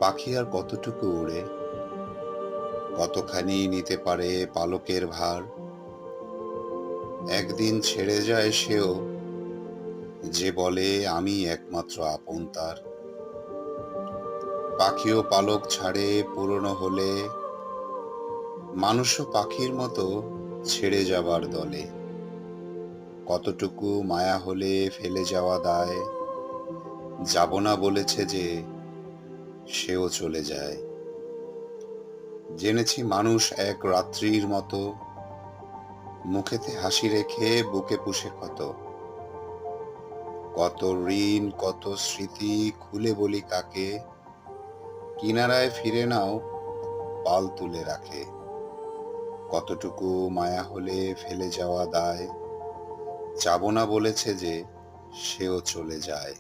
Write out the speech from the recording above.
পাখি আর কতটুকু উড়ে, কতখানি নিতে পারে পালকের ভার। একদিন ছেড়ে যায় সেও, যে বলে আমি একমাত্র আপন তার। পাখিও পালক ছাড়ে পুরনো হলে, মানুষও পাখির মতো ছেড়ে যাবার দলে। কতটুকু মায়া হলে ফেলে যাওয়া দায়, যাব না বলেছে যে, সেও চলে যায়। জেনেছি মানুষ এক রাত্রির মতো, মুখেতে হাসি রেখে বুকে পুষে ক্ষত। কত ঋণ কত স্মৃতি খুলে বলি কাকে, কিনারায় ফিরে নাও পাল তুলে রাখে। কতটুকু মায়া হলে ফেলে যাওয়া দায়, যাব না বলেছে যে, সেও চলে যায়।